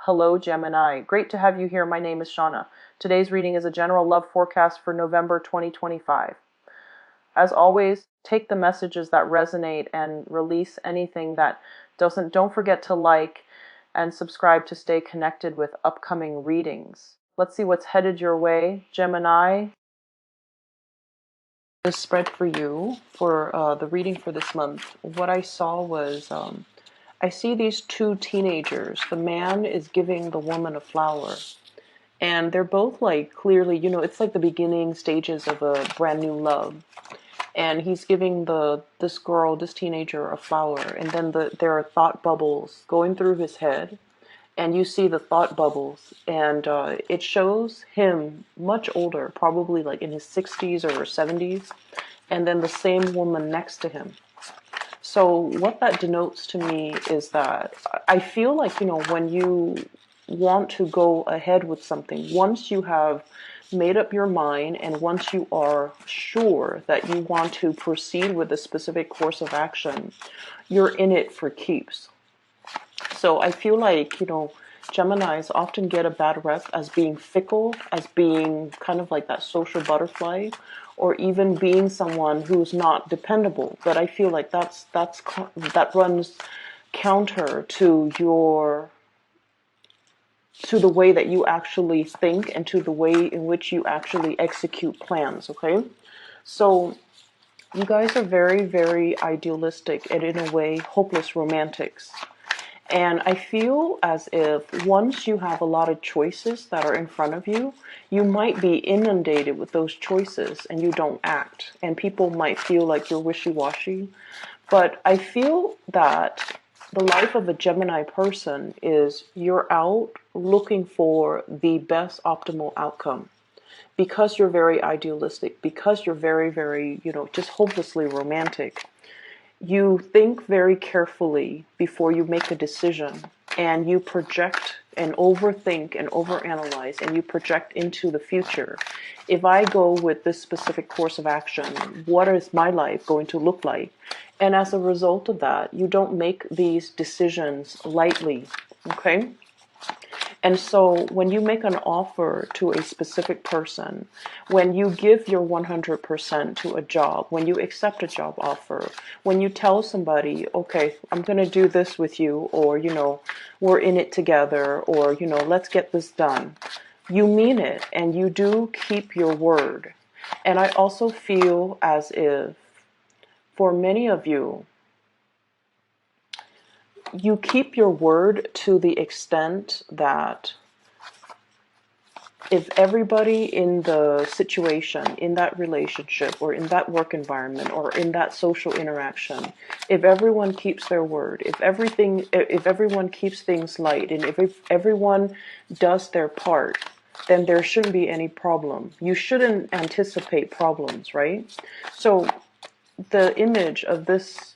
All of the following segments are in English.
Hello, Gemini. Great to have you here. My name is Shauna. Today's reading is a general love forecast for November 2025. As always, take the messages that resonate and release anything that doesn't. Don't forget to like and subscribe to stay connected with upcoming readings. Let's see what's headed your way, Gemini. This spread for you for the reading for this month. What I saw was I see these two teenagers. The man is giving the woman a flower. And they're both like clearly, it's like the beginning stages of a brand new love. And he's giving this teenager a flower. And then there are thought bubbles going through his head. And you see the thought bubbles. And it shows him much older, probably like in his 60s or 70s. And then the same woman next to him. So what that denotes to me is that I feel like, when you want to go ahead with something, once you have made up your mind and once you are sure that you want to proceed with a specific course of action, you're in it for keeps. So I feel like, Geminis often get a bad rep as being fickle, as being kind of like that social butterfly, or even being someone who's not dependable. But I feel like that runs counter to the way that you actually think and to the way in which you actually execute plans, okay? So you guys are very, very idealistic and in a way hopeless romantics. And I feel as if once you have a lot of choices that are in front of you, you might be inundated with those choices and you don't act. And people might feel like you're wishy-washy. But I feel that the life of a Gemini person is you're out looking for the best optimal outcome. Because you're very idealistic, because you're very, very, just hopelessly romantic. You think very carefully before you make a decision, and you project and overthink and overanalyze, and you project into the future. If I go with this specific course of action, what is my life going to look like? And as a result of that, you don't make these decisions lightly, okay? And so when you make an offer to a specific person, when you give your 100% to a job, when you accept a job offer, when you tell somebody, okay, I'm going to do this with you, or, we're in it together, or, let's get this done, you mean it and you do keep your word. And I also feel as if for many of you, you keep your word to the extent that if everybody in the situation, in that relationship, or in that work environment, or in that social interaction, if everyone keeps their word, if everyone keeps things light, and if everyone does their part, then there shouldn't be any problem. You shouldn't anticipate problems, right? So the image of this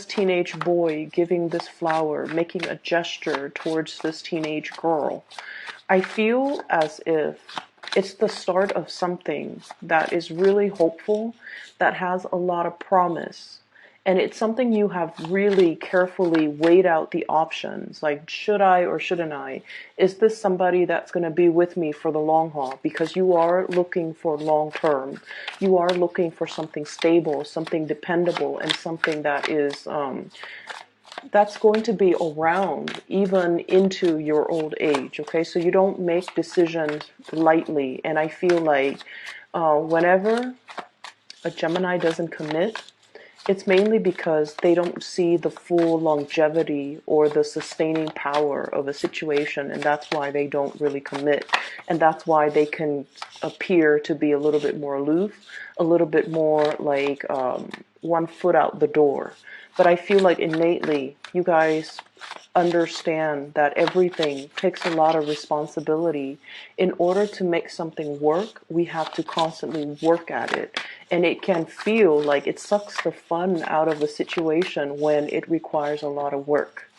teenage boy giving this flower, making a gesture towards this teenage girl, I feel as if it's the start of something that is really hopeful, that has a lot of promise. And it's something you have really carefully weighed out the options. Like, should I or shouldn't I? Is this somebody that's going to be with me for the long haul? Because you are looking for long term. You are looking for something stable, something dependable, and something that is that's going to be around even into your old age, okay? So you don't make decisions lightly. And I feel like whenever a Gemini doesn't commit, it's mainly because they don't see the full longevity or the sustaining power of a situation, and that's why they don't really commit. And that's why they can appear to be a little bit more aloof, a little bit more like one foot out the door. But I feel like innately, you guys understand that everything takes a lot of responsibility. In order to make something work, we have to constantly work at it. And it can feel like it sucks the fun out of a situation when it requires a lot of work.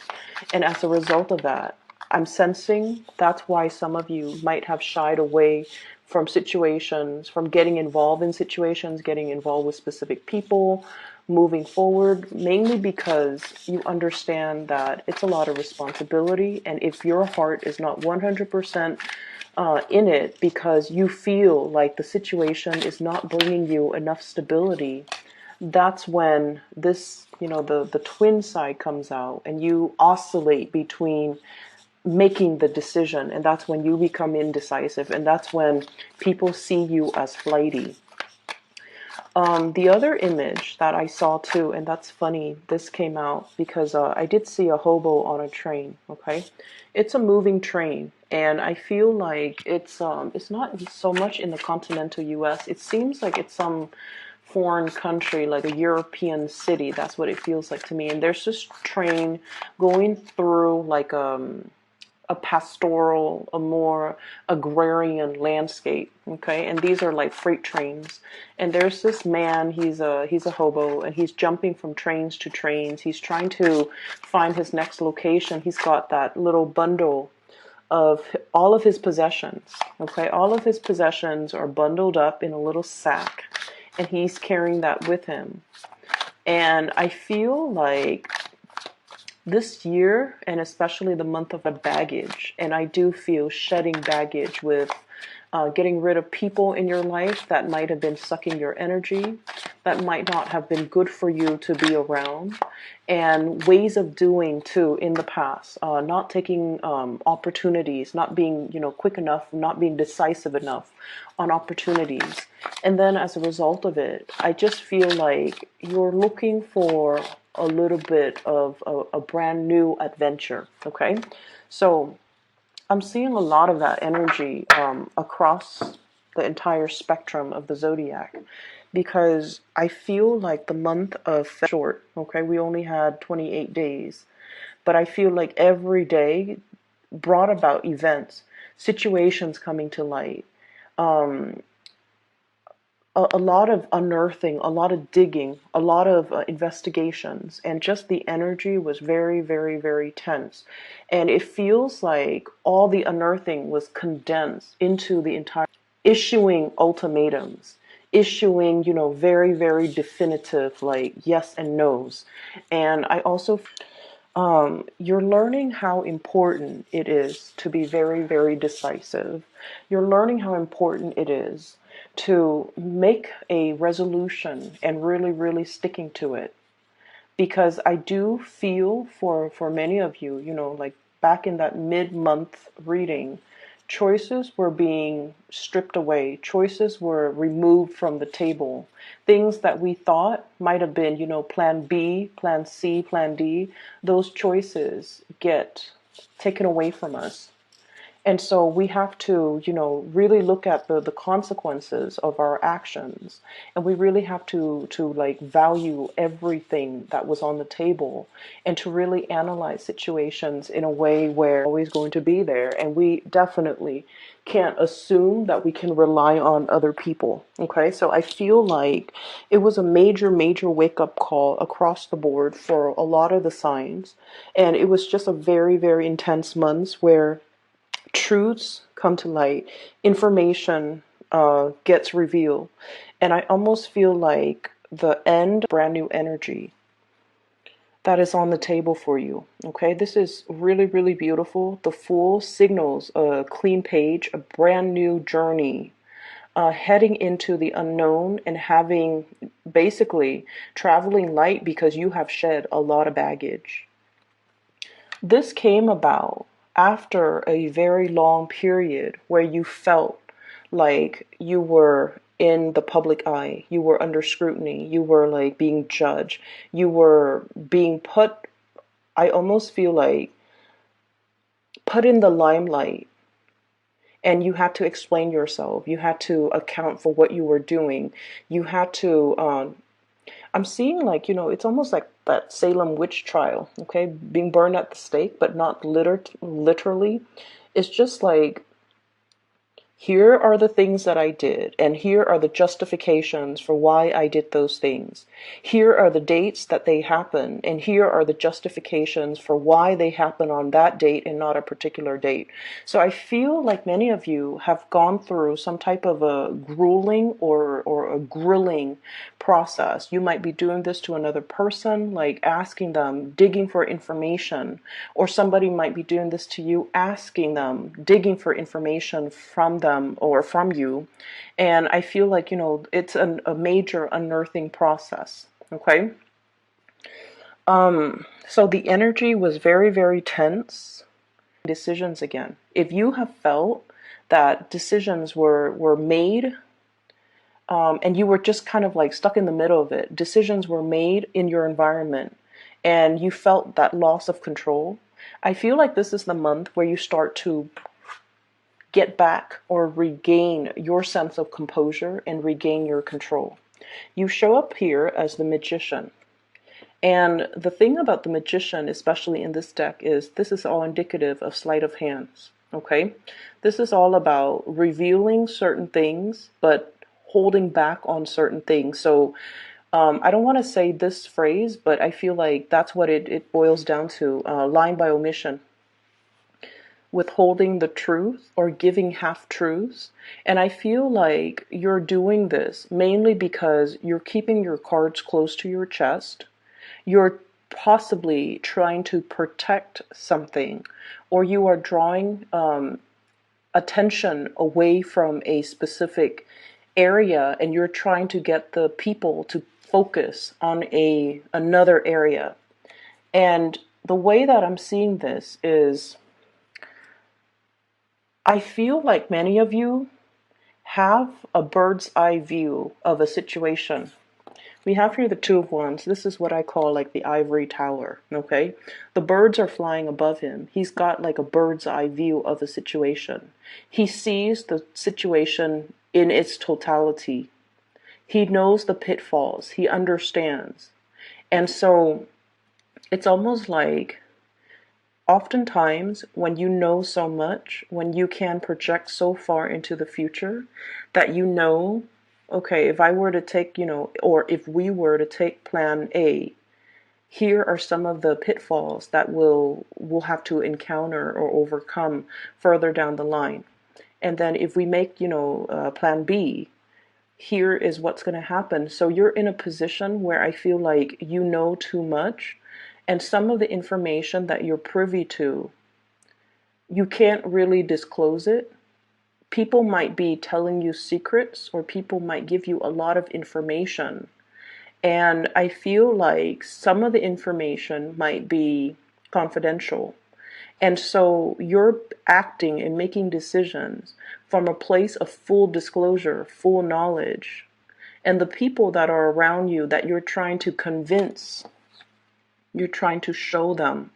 And as a result of that, I'm sensing that's why some of you might have shied away from situations, from getting involved in situations, getting involved with specific people, moving forward, mainly because you understand that it's a lot of responsibility, and if your heart is not 100% in it because you feel like the situation is not bringing you enough stability, that's when this, the twin side comes out, and you oscillate between making the decision, and that's when you become indecisive, and that's when people see you as flighty. The other image that I saw too, and that's funny, this came out because I did see a hobo on a train, okay? It's a moving train, and I feel like it's not so much in the continental US. It seems like it's some foreign country, like a European city. That's what it feels like to me. And there's this train going through like a pastoral, a more agrarian landscape. Okay, and these are like freight trains. And there's this man. He's a hobo, and he's jumping from trains to trains. He's trying to find his next location. He's got that little bundle of all of his possessions. Okay, all of his possessions are bundled up in a little sack, and he's carrying that with him. And I feel like this year, and especially the month of the baggage, and I do feel shedding baggage with getting rid of people in your life that might have been sucking your energy, that might not have been good for you to be around, and ways of doing too in the past, not taking opportunities, not being quick enough, not being decisive enough on opportunities. And then as a result of it, I just feel like you're looking for a little bit of a brand new adventure. Okay, so I'm seeing a lot of that energy across the entire spectrum of the zodiac, because I feel like the month of short. Okay, we only had 28 days, but I feel like every day brought about events, situations coming to light, um, a lot of unearthing, a lot of digging, a lot of investigations, and just the energy was very, very, very tense. And it feels like all the unearthing was condensed into the entire issuing ultimatums, issuing, very, very definitive, like yes and no's. And I also you're learning how important it is to be very, very decisive. You're learning how important it is to make a resolution and really, really sticking to it. Because I do feel for many of you, like back in that mid-month reading, choices were being stripped away. Choices were removed from the table. Things that we thought might have been, plan B, plan C, plan D, those choices get taken away from us. And so we have to, really look at the consequences of our actions. And we really have to like value everything that was on the table, and to really analyze situations in a way where always going to be there. And we definitely can't assume that we can rely on other people. Okay. So I feel like it was a major, major wake up call across the board for a lot of the signs. And it was just a very, very intense month where truths come to light, information gets revealed, and I almost feel like the end brand new energy that is on the table for you. Okay, this is really, really beautiful. The Fool signals a clean page, a brand new journey. Heading into the unknown and having basically traveling light because you have shed a lot of baggage. This came about after a very long period where you felt like you were in the public eye, you were under scrutiny, you were like being judged, you were being put, I almost feel like, put in the limelight. And you had to explain yourself. You had to account for what you were doing. You had to I'm seeing like, it's almost like that Salem witch trial, okay? Being burned at the stake, but not literally. It's just like Here are the things that I did, and here are the justifications for why I did those things. Here are the dates that they happen, and here are the justifications for why they happen on that date and not a particular date. So I feel like many of you have gone through some type of a grueling or a grilling process. You might be doing this to another person, like asking them, digging for information, or somebody might be doing this to you, asking them, digging for information from them or from you. And I feel like, it's a major unearthing process. Okay. So the energy was very, very tense. Decisions again. If you have felt that decisions were made, and you were just kind of like stuck in the middle of it, decisions were made in your environment, and you felt that loss of control, I feel like this is the month where you start to get back or regain your sense of composure and regain your control. You show up here as the magician. And the thing about the magician, especially in this deck, is this is all indicative of sleight of hands. Okay? This is all about revealing certain things, but holding back on certain things. So I don't want to say this phrase, but I feel like that's what it boils down to, lying by omission, withholding the truth or giving half truths. And I feel like you're doing this mainly because you're keeping your cards close to your chest. You're possibly trying to protect something, or you are drawing attention away from a specific area, and you're trying to get the people to focus on another area. And the way that I'm seeing this is, I feel like many of you have a bird's eye view of a situation. We have here the Two of Wands. This is what I call like the ivory tower, okay? The birds are flying above him. He's got like a bird's eye view of the situation. He sees the situation in its totality. He knows the pitfalls. He understands. And so it's almost like oftentimes when you know so much, when you can project so far into the future that okay, if I were to take, or if we were to take plan A, here are some of the pitfalls that we'll have to encounter or overcome further down the line. And then if we make, plan B, here is what's going to happen. So you're in a position where I feel like you know too much, and some of the information that you're privy to, you can't really disclose it. People might be telling you secrets, or people might give you a lot of information. And I feel like some of the information might be confidential. And so you're acting and making decisions from a place of full disclosure, full knowledge. And the people that are around you that you're trying to convince, you're trying to show them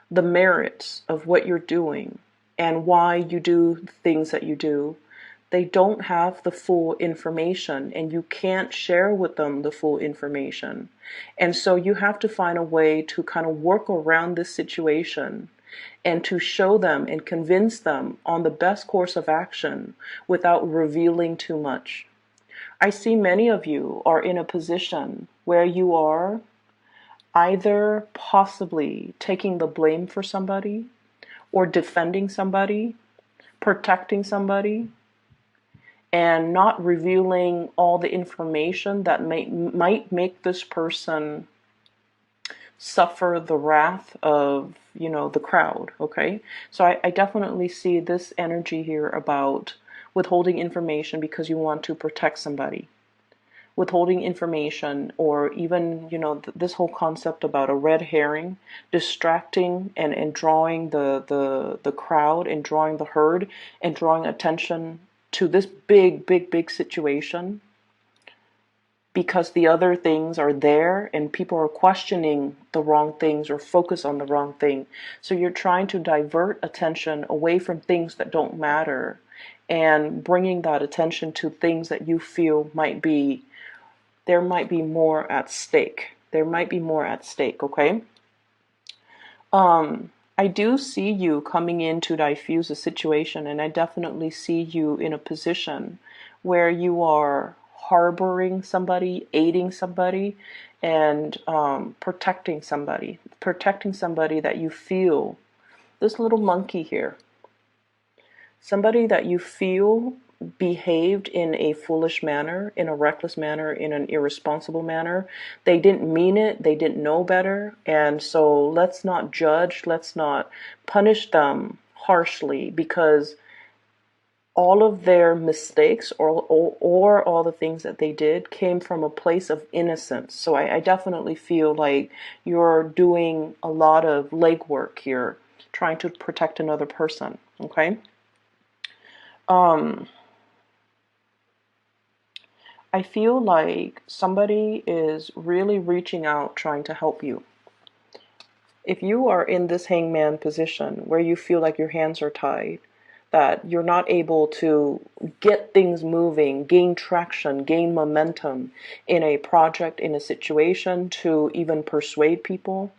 the merits of what you're doing and why you do the things that you do, they don't have the full information, and you can't share with them the full information. And so you have to find a way to kind of work around this situation and to show them and convince them on the best course of action without revealing too much. I see many of you are in a position where you are either possibly taking the blame for somebody, or defending somebody, protecting somebody, and not revealing all the information that might make this person suffer the wrath of, the crowd, okay? So I definitely see this energy here about withholding information because you want to protect somebody. Withholding information, or even, this whole concept about a red herring, distracting and drawing the crowd and drawing the herd and drawing attention to this big situation, because the other things are there and people are questioning the wrong things or focus on the wrong thing. So you're trying to divert attention away from things that don't matter and bringing that attention to things that you feel there might be more at stake. There might be more at stake, okay? I do see you coming in to diffuse a situation, and I definitely see you in a position where you are harboring somebody, aiding somebody, and protecting somebody that you feel, this little monkey here, somebody that you feel behaved in a foolish manner, in a reckless manner, in an irresponsible manner. They didn't mean it, they didn't know better, and so let's not judge, let's not punish them harshly, because all of their mistakes or all the things that they did came from a place of innocence. So I definitely feel like you're doing a lot of legwork here, trying to protect another person, okay? Um, I feel like somebody is really reaching out, trying to help you. If you are in this hangman position where you feel like your hands are tied, that you're not able to get things moving, gain traction, gain momentum in a project, in a situation, to even persuade people,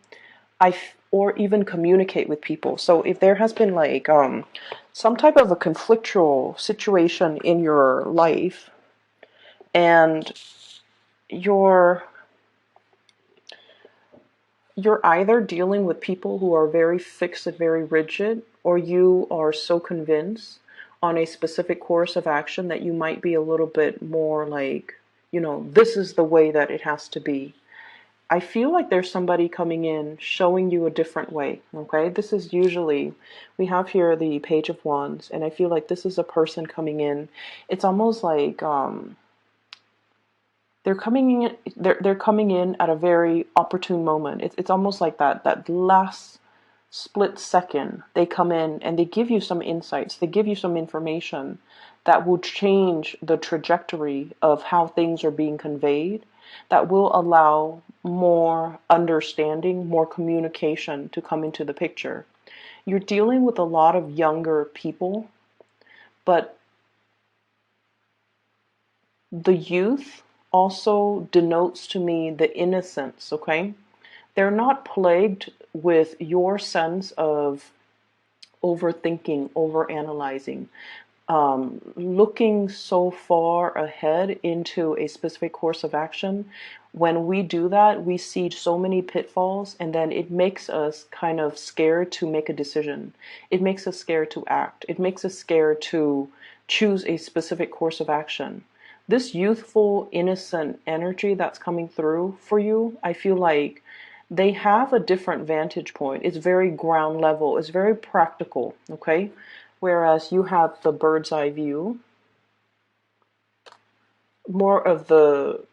or even communicate with people. So if there has been like some type of a conflictual situation in your life, and you're either dealing with people who are very fixed and very rigid, or you are so convinced on a specific course of action that you might be a little bit more like, this is the way that it has to be. I feel like there's somebody coming in showing you a different way, okay? This is usually, we have here the Page of Wands, and I feel like this is a person coming in. It's almost like they're coming in at a very opportune moment. It's almost like that last split second they come in and they give you some insights, they give you some information that will change the trajectory of how things are being conveyed, that will allow more understanding, more communication to come into the picture. You're dealing with a lot of younger people, but the youth also denotes to me the innocence, okay? They're not plagued with your sense of overthinking, overanalyzing, looking so far ahead into a specific course of action. When we do that, we see so many pitfalls, and then it makes us kind of scared to make a decision. It makes us scared to act. It makes us scared to choose a specific course of action. This youthful, innocent energy that's coming through for you, I feel like they have a different vantage point. It's very ground level. It's very practical, okay? Whereas you have the bird's eye view, more of the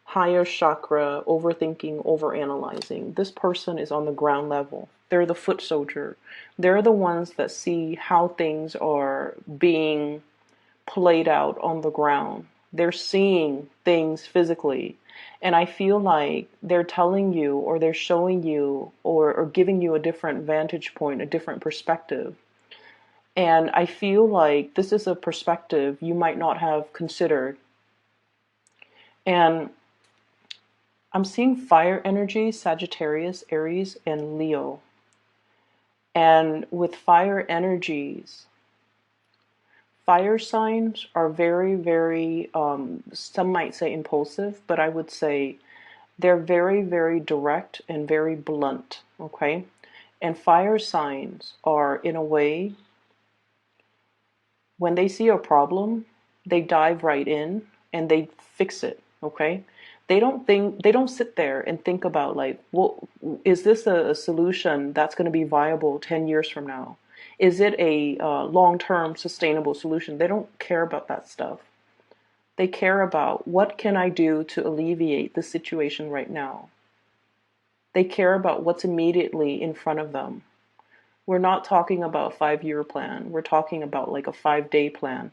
higher chakra, overthinking, overanalyzing. This person is on the ground level. They're the foot soldier. They're the ones that see how things are being played out on the ground. They're seeing things physically. And I feel like they're telling you, or they're showing you, or giving you a different vantage point, a different perspective. And I feel like this is a perspective you might not have considered. And I'm seeing fire energy, Sagittarius, Aries, and Leo. And with fire energies, fire signs are very, very, some might say impulsive, but I would say they're very, very direct and very blunt, okay? And fire signs are, in a way, when they see a problem, they dive right in and they fix it, okay? They don't sit there and think about like, well, is this a solution that's going to be viable 10 years from now? Is it a long-term sustainable solution? They don't care about that stuff. They care about, what can I do to alleviate the situation right now? They care about what's immediately in front of them. We're not talking about a 5-year plan. We're talking about like a 5-day plan.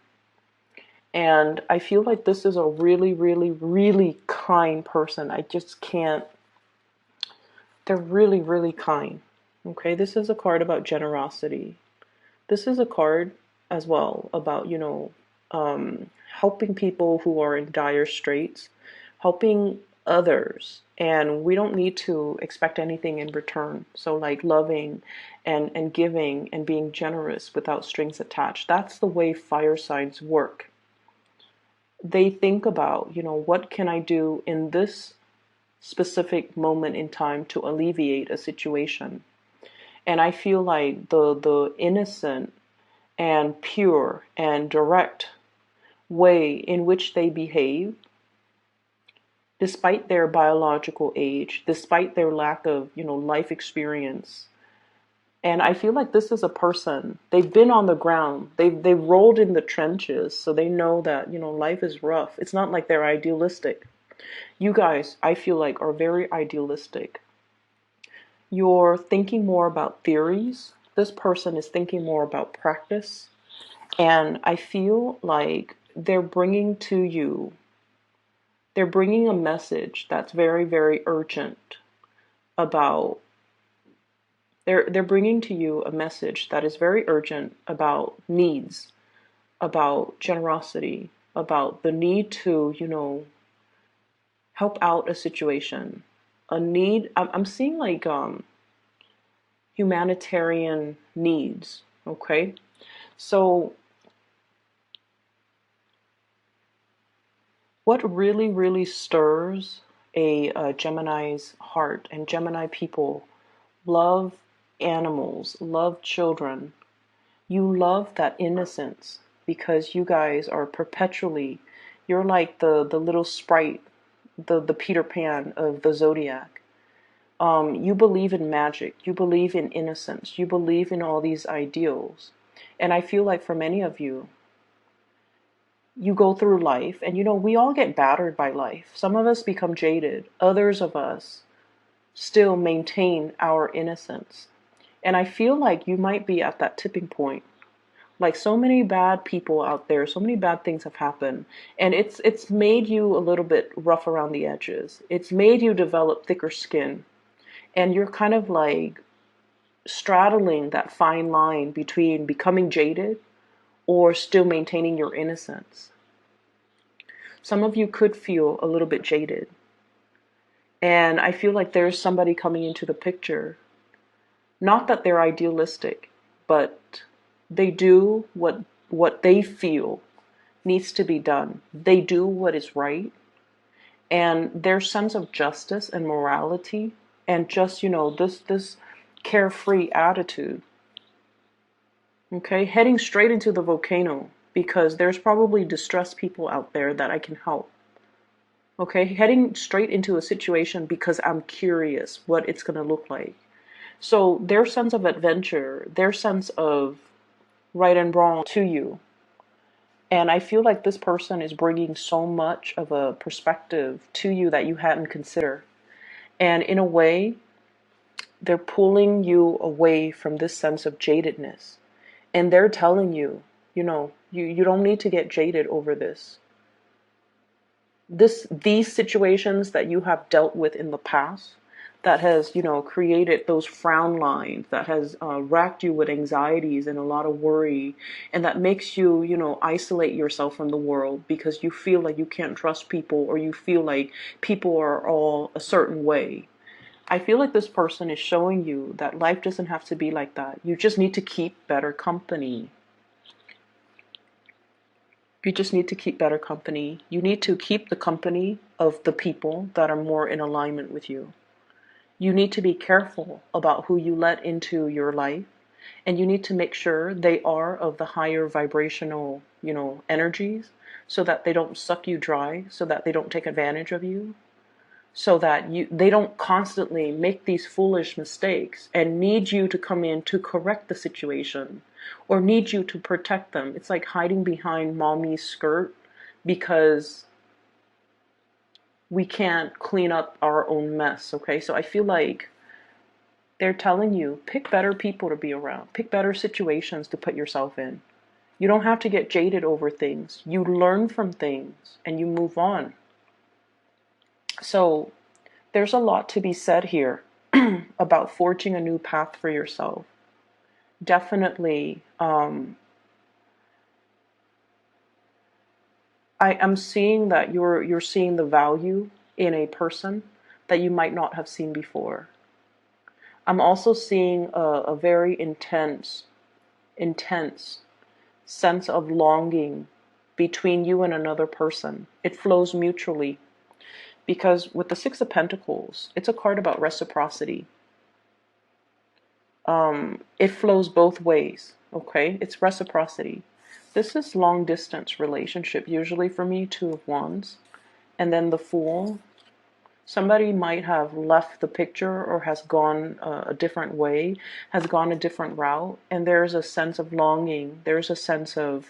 And I feel like this is a really, really, really kind person. I just can't. They're really, really kind. Okay, this is a card about generosity. This is a card as well about, helping people who are in dire straits, helping others, and we don't need to expect anything in return. So like loving and giving and being generous without strings attached. That's the way fire signs work. They think about, what can I do in this specific moment in time to alleviate a situation? And I feel like the innocent and pure and direct way in which they behave, despite their biological age, despite their lack of, life experience. And I feel like this is a person, they've been on the ground, they've rolled in the trenches, so they know that, life is rough. It's not like they're idealistic. You guys, I feel like, are very idealistic. You're thinking more about theories. This person is thinking more about practice. And I feel like they're bringing a message that's very, very urgent about, they're bringing to you a message that is very urgent about needs, about generosity, about the need to, help out a situation. A need, I'm seeing like humanitarian needs, okay? So what really, really stirs a Gemini's heart, and Gemini people love animals, love children. You love that innocence because you guys are perpetually, you're like the little sprite, the Peter Pan of the zodiac. You believe in magic, you believe in innocence, you believe in all these ideals. And I feel like for many of you, you go through life and we all get battered by life. Some of us become jaded, others of us still maintain our innocence. And I feel like you might be at that tipping point. Like so many bad people out there, so many bad things have happened, and it's made you a little bit rough around the edges. It's made you develop thicker skin, and you're kind of like straddling that fine line between becoming jaded or still maintaining your innocence. Some of you could feel a little bit jaded, and I feel like there's somebody coming into the picture. Not that they're idealistic, but they do what they feel needs to be done. They do what is right, and their sense of justice and morality and just, this carefree attitude. Okay, heading straight into the volcano because there's probably distressed people out there that I can help. Okay, heading straight into a situation because I'm curious what it's going to look like. So their sense of adventure, their sense of right and wrong to you. And I feel like this person is bringing so much of a perspective to you that you hadn't considered. And in a way, they're pulling you away from this sense of jadedness. And they're telling you, you don't need to get jaded over this. These situations that you have dealt with in the past, that has, created those frown lines, that has racked you with anxieties and a lot of worry, and that makes you, isolate yourself from the world because you feel like you can't trust people, or you feel like people are all a certain way. I feel like this person is showing you that life doesn't have to be like that. You just need to keep better company. You just need to keep better company. You need to keep the company of the people that are more in alignment with you. You need to be careful about who you let into your life, and you need to make sure they are of the higher vibrational, energies, so that they don't suck you dry, so that they don't take advantage of you, so that they don't constantly make these foolish mistakes and need you to come in to correct the situation or need you to protect them. It's like hiding behind mommy's skirt because we can't clean up our own mess, okay? So I feel like they're telling you, pick better people to be around, pick better situations to put yourself in. You don't have to get jaded over things. You learn from things and you move on. So there's a lot to be said here about forging a new path for yourself. Definitely, I'm seeing that you're seeing the value in a person that you might not have seen before. I'm also seeing a very intense sense of longing between you and another person. It flows mutually because with the Six of Pentacles, it's a card about reciprocity. It flows both ways, okay? It's reciprocity. This is long distance relationship, usually for me, Two of Wands. And then the Fool. Somebody might have left the picture or has gone a different way, has gone a different route, and there's a sense of longing. There's a sense of,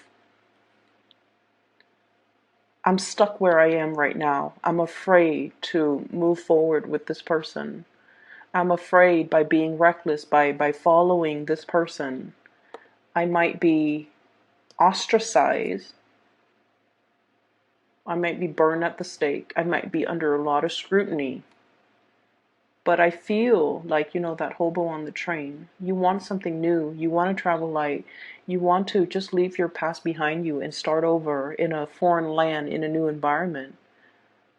I'm stuck where I am right now. I'm afraid to move forward with this person. I'm afraid by being reckless, by following this person, I might be ostracized. I might be burned at the stake. I might be under a lot of scrutiny. But I feel like, that hobo on the train. You want something new. You want to travel light. You want to just leave your past behind you and start over in a foreign land, in a new environment.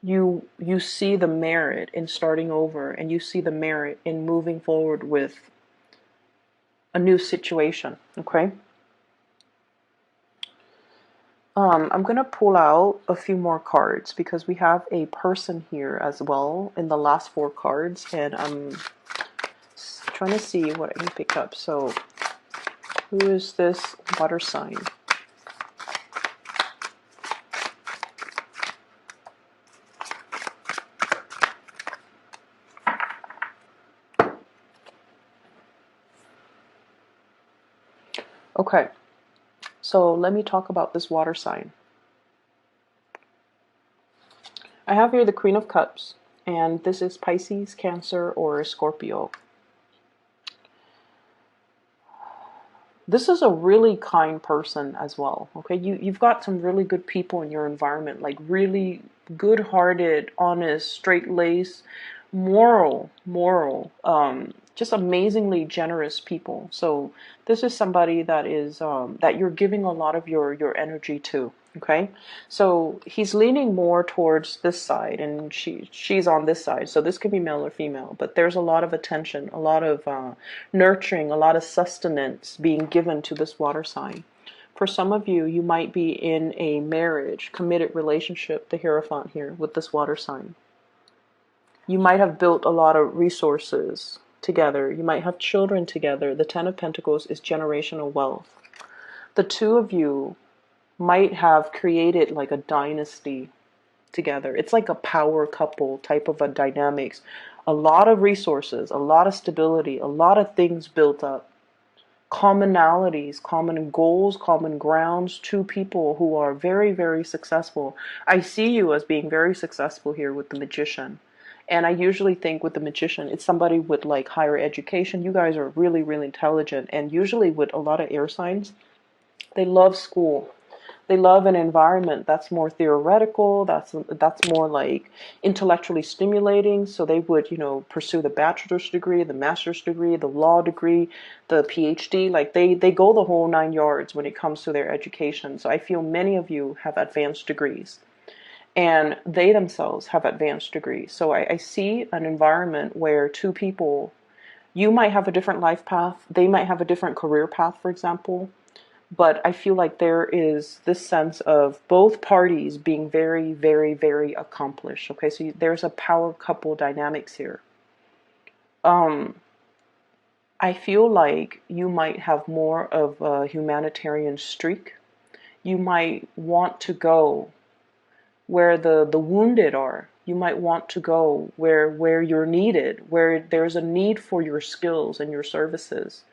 You see the merit in starting over, and you see the merit in moving forward with a new situation, okay? I'm going to pull out a few more cards because we have a person here as well in the last 4 cards, and I'm trying to see what I can pick up. So, who is this water sign? Okay, so let me talk about this water sign. I have here the Queen of Cups, and this is Pisces, Cancer, or Scorpio. This is a really kind person as well, okay? You've got some really good people in your environment, like really good-hearted, honest, straight-laced, moral, just amazingly generous people. So this is somebody that is that you're giving a lot of your energy to. Okay, so he's leaning more towards this side, and she's on this side. So this could be male or female, but there's a lot of attention, a lot of nurturing, a lot of sustenance being given to this water sign. For some of you, you might be in a marriage, committed relationship, the Hierophant here with this water sign. You might have built a lot of resources together. You might have children together. The Ten of Pentacles is generational wealth. The two of you might have created like a dynasty together. It's like a power couple type of a dynamics. A lot of resources, a lot of stability, a lot of things built up. Commonalities, common goals, common grounds, two people who are very, very successful. I see you as being very successful here with the Magician. And I usually think with the Magician, it's somebody with like higher education. You guys are really, really intelligent. And usually with a lot of air signs, they love school. They love an environment that's more theoretical, that's more like intellectually stimulating. So they would, pursue the bachelor's degree, the master's degree, the law degree, the PhD. Like they go the whole 9 yards when it comes to their education. So I feel many of you have advanced degrees. And they themselves have advanced degrees. So I see an environment where two people, you might have a different life path. They might have a different career path, for example. But I feel like there is this sense of both parties being very, very, very accomplished. Okay, so there's a power couple dynamics here. I feel like you might have more of a humanitarian streak. You might want to go where the wounded are. You might want to go where you're needed, where there's a need for your skills and your services.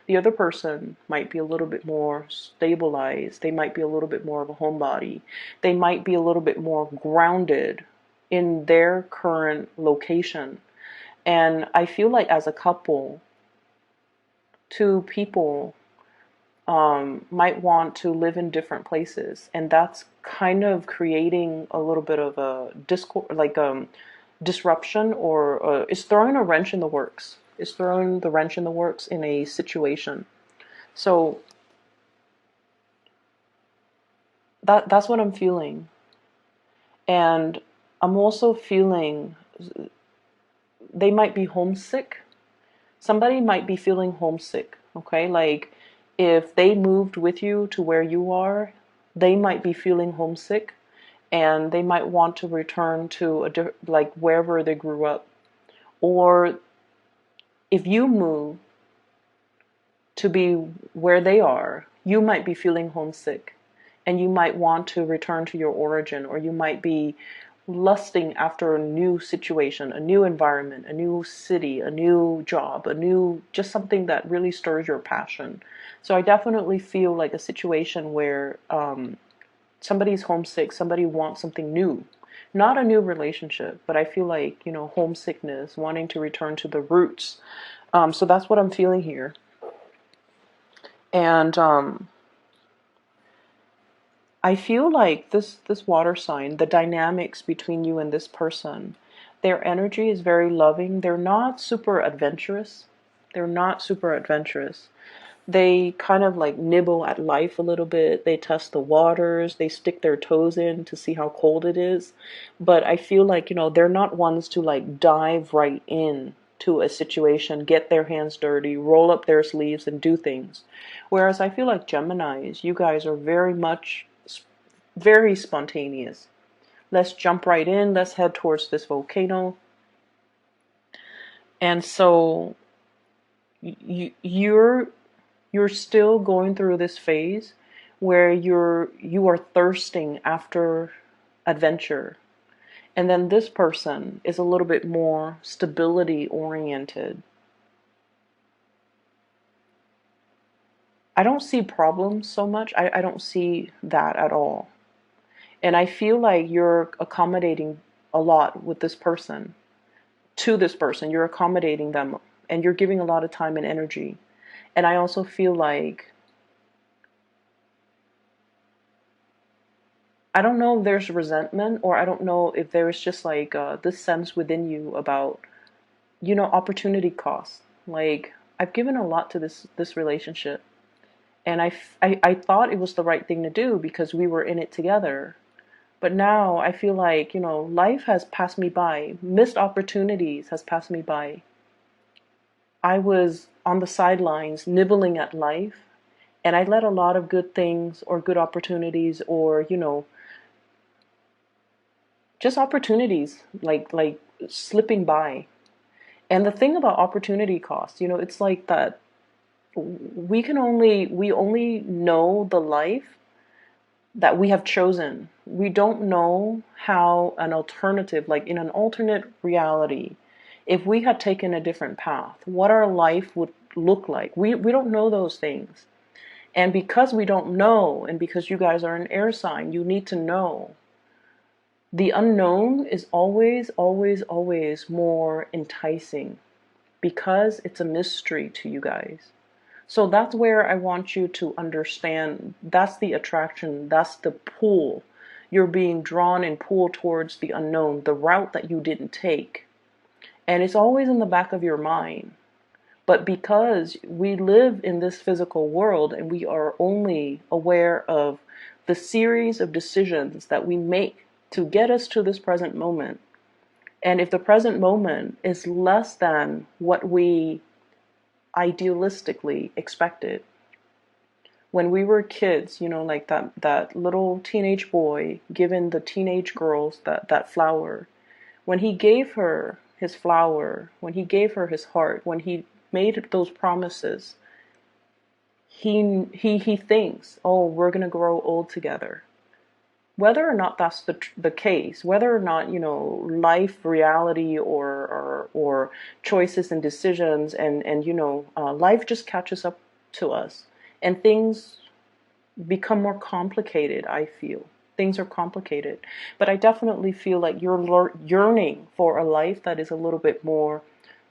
The other person might be a little bit more stabilized. They might be a little bit more of a homebody. They might be a little bit more grounded in their current location. And I feel like as a couple, two people might want to live in different places, and that's kind of creating a little bit of a disruption, or it's throwing a wrench in the works. It's throwing the wrench in the works in a situation. So that's what I'm feeling. And I'm also feeling they might be homesick. Somebody might be feeling homesick, okay? Like if they moved with you to where you are, they might be feeling homesick and they might want to return to like wherever they grew up. Or if you move to be where they are, you might be feeling homesick and you might want to return to your origin, or you might be lusting after a new situation, a new environment, a new city, a new job, a new, just something that really stirs your passion. So I definitely feel like a situation where somebody's homesick, somebody wants something new. Not a new relationship, but I feel like, homesickness, wanting to return to the roots. So that's what I'm feeling here. And I feel like this water sign, the dynamics between you and this person, their energy is very loving. They're not super adventurous. They're not super adventurous. They kind of like nibble at life a little bit. They test the waters. They stick their toes in to see how cold it is. But I feel like, they're not ones to like dive right in to a situation, get their hands dirty, roll up their sleeves and do things. Whereas I feel like Geminis, you guys are very spontaneous. Let's jump right in. Let's head towards this volcano. And so you're still going through this phase where you are thirsting after adventure. And then this person is a little bit more stability oriented. I don't see problems so much. I don't see that at all. And I feel like you're accommodating a lot with this person, to this person. You're accommodating them and you're giving a lot of time and energy. And I also feel like, I don't know if there's resentment, or I don't know if there's just like this sense within you about, opportunity cost. Like, I've given a lot to this relationship. And I thought it was the right thing to do because we were in it together. But now I feel like, life has passed me by. Missed opportunities has passed me by. I was on the sidelines nibbling at life, and I let a lot of good things or good opportunities or, just opportunities like slipping by. And the thing about opportunity cost, it's like that we only know the life that we have chosen. We don't know how an alternative, like in an alternate reality, if we had taken a different path, what our life would look like. We don't know those things. And because we don't know, and because you guys are an air sign, you need to know. The unknown is always, always, always more enticing because it's a mystery to you guys. So that's where I want you to understand, that's the attraction, that's the pull. You're being drawn and pulled towards the unknown, the route that you didn't take. And it's always in the back of your mind. But because we live in this physical world and we are only aware of the series of decisions that we make to get us to this present moment, and if the present moment is less than what we idealistically expected. When we were kids, like that little teenage boy giving the teenage girls that flower. When he gave her his flower, when he gave her his heart, when he made those promises, he thinks, oh, we're gonna grow old together. Whether or not that's the case, whether or not, life, reality, or choices and decisions, and life just catches up to us, and things become more complicated. I feel things are complicated, but I definitely feel like you're yearning for a life that is a little bit more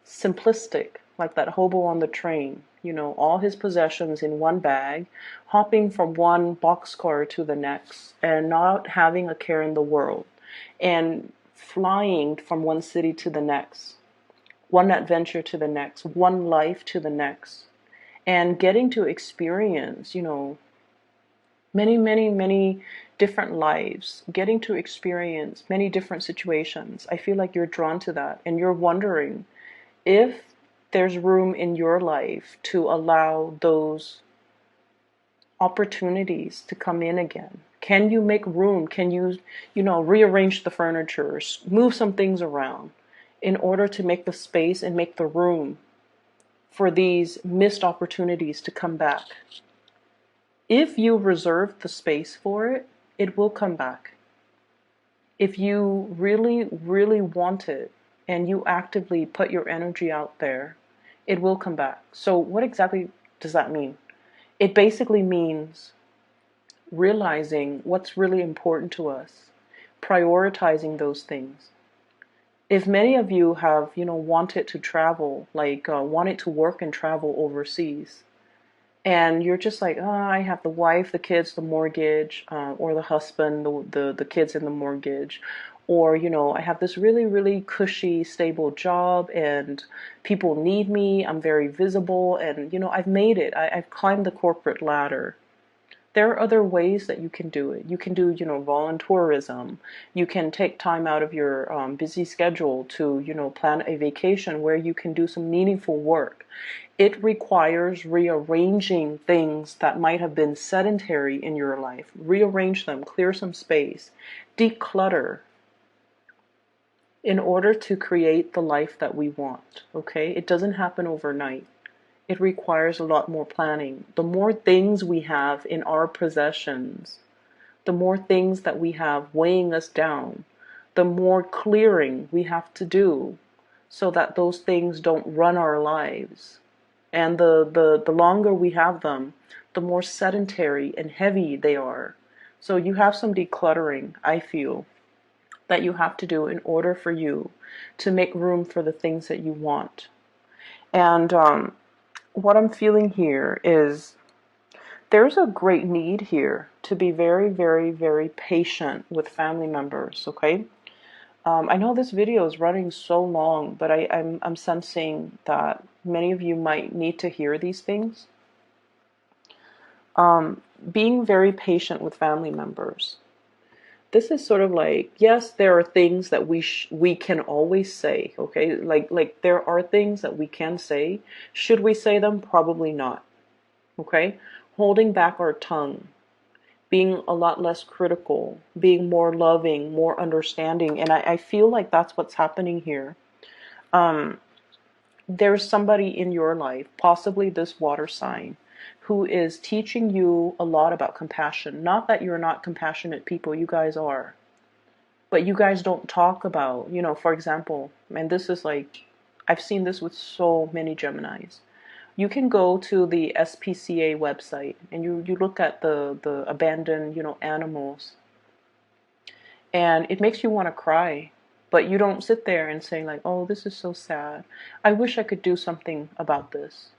simplistic, like that hobo on the train, all his possessions in one bag, hopping from one boxcar to the next, and not having a care in the world, and flying from one city to the next, one adventure to the next, one life to the next, and getting to experience, Many, many, many different lives, getting to experience many different situations. I feel like you're drawn to that and you're wondering if there's room in your life to allow those opportunities to come in again. Can you make room? Can you, rearrange the furniture, move some things around in order to make the space and make the room for these missed opportunities to come back? If you reserve the space for it, it will come back. If you really, really want it and you actively put your energy out there, it will come back. So what exactly does that mean? It basically means realizing what's really important to us, prioritizing those things. If many of you have, wanted to travel, like wanted to work and travel overseas, and you're just like, oh, I have the wife, the kids, the mortgage, or the husband, the kids and the mortgage, or I have this really, really cushy, stable job, and people need me. I'm very visible, and I've made it. I've climbed the corporate ladder. There are other ways that you can do it. You can do, volunteerism. You can take time out of your busy schedule to, plan a vacation where you can do some meaningful work. It requires rearranging things that might have been sedentary in your life. Rearrange them, clear some space, declutter in order to create the life that we want, okay? It doesn't happen overnight. It requires a lot more planning. The more things we have in our possessions, the more things that we have weighing us down, the more clearing we have to do so that those things don't run our lives. And the longer we have them, the more sedentary and heavy they are. So you have some decluttering, I feel, that you have to do in order for you to make room for the things that you want. And what I'm feeling here is there's a great need here to be very, very, very patient with family members, okay? I know this video is running so long, but I'm sensing that many of you might need to hear these things. Being very patient with family members. This is sort of like, yes, there are things that we can always say, okay? Like there are things that we can say. Should we say them? Probably not, okay? Holding back our tongue, being a lot less critical, being more loving, more understanding. And I feel like that's what's happening here. There's somebody in your life, possibly this water sign, who is teaching you a lot about compassion. Not that you're not compassionate people, you guys are. But you guys don't talk about, for example, and this is like, I've seen this with so many Geminis. You can go to the SPCA website and you look at the abandoned, animals, and it makes you want to cry. But you don't sit there and say like, oh, this is so sad. I wish I could do something about this.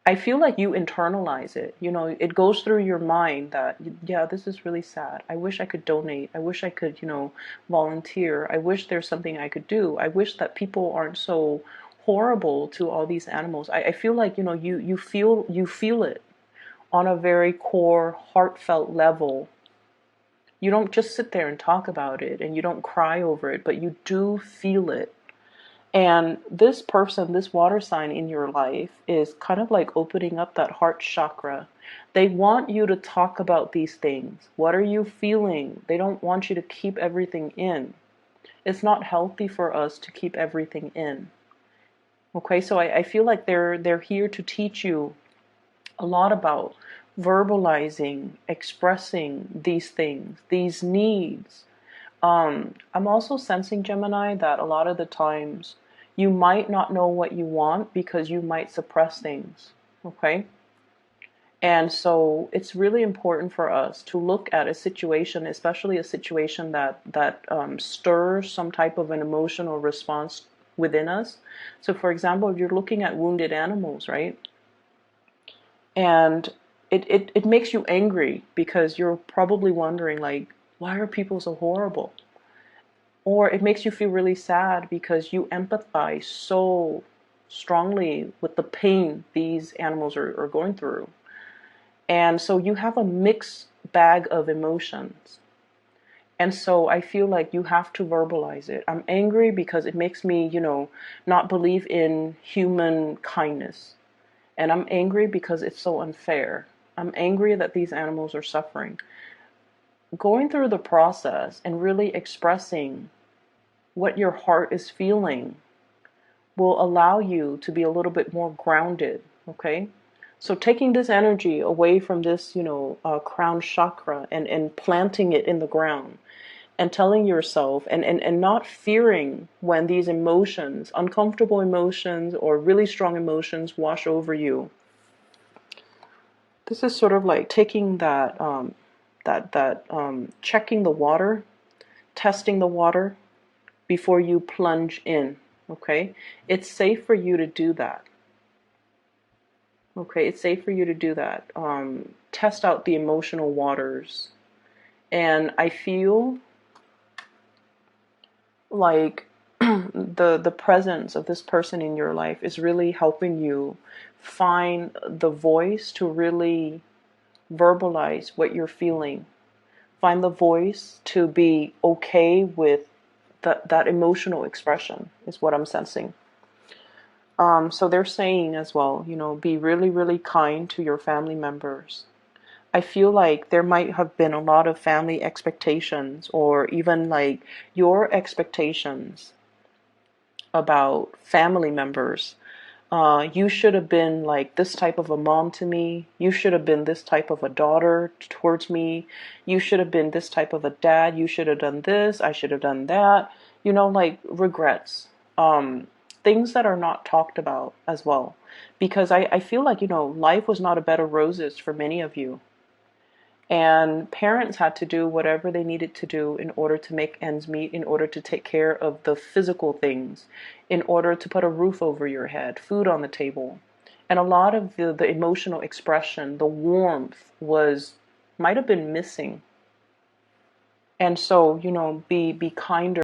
I feel like you internalize it. It goes through your mind that, yeah, this is really sad. I wish I could donate. I wish I could, volunteer. I wish there's something I could do. I wish that people aren't so horrible to all these animals. I feel like, you feel it on a very core, heartfelt level. You don't just sit there and talk about it and you don't cry over it, but you do feel it. And this person, this water sign in your life is kind of like opening up that heart chakra. They want you to talk about these things. What are you feeling? They don't want you to keep everything in. It's not healthy for us to keep everything in. Okay, so I feel like they're here to teach you a lot about verbalizing, expressing these things, these needs. I'm also sensing, Gemini, that a lot of the times you might not know what you want because you might suppress things, okay? And so it's really important for us to look at a situation, especially a situation that stirs some type of an emotional response within us. So for example, if you're looking at wounded animals, right? And it makes you angry because you're probably wondering like, why are people so horrible? Or it makes you feel really sad because you empathize so strongly with the pain these animals are going through. And so you have a mixed bag of emotions. And so I feel like you have to verbalize it. I'm angry because it makes me, not believe in human kindness. And I'm angry because it's so unfair. I'm angry that these animals are suffering. Going through the process and really expressing what your heart is feeling will allow you to be a little bit more grounded, okay? So taking this energy away from this, crown chakra and planting it in the ground and telling yourself and not fearing when these emotions, uncomfortable emotions or really strong emotions wash over you. This is sort of like taking that, checking the water, testing the water before you plunge in, okay? It's safe for you to do that. Okay, it's safe for you to do that. Test out the emotional waters. And I feel like the presence of this person in your life is really helping you find the voice to really verbalize what you're feeling. Find the voice to be okay with that emotional expression is what I'm sensing. So they're saying as well, be really, really kind to your family members. I feel like there might have been a lot of family expectations or even like your expectations about family members. You should have been like this type of a mom to me. You should have been this type of a daughter towards me. You should have been this type of a dad. You should have done this. I should have done that. Like regrets. Things that are not talked about as well. Because I feel like, life was not a bed of roses for many of you. And parents had to do whatever they needed to do in order to make ends meet, in order to take care of the physical things, in order to put a roof over your head, food on the table. And a lot of the emotional expression, the warmth might have been missing. And so, be kinder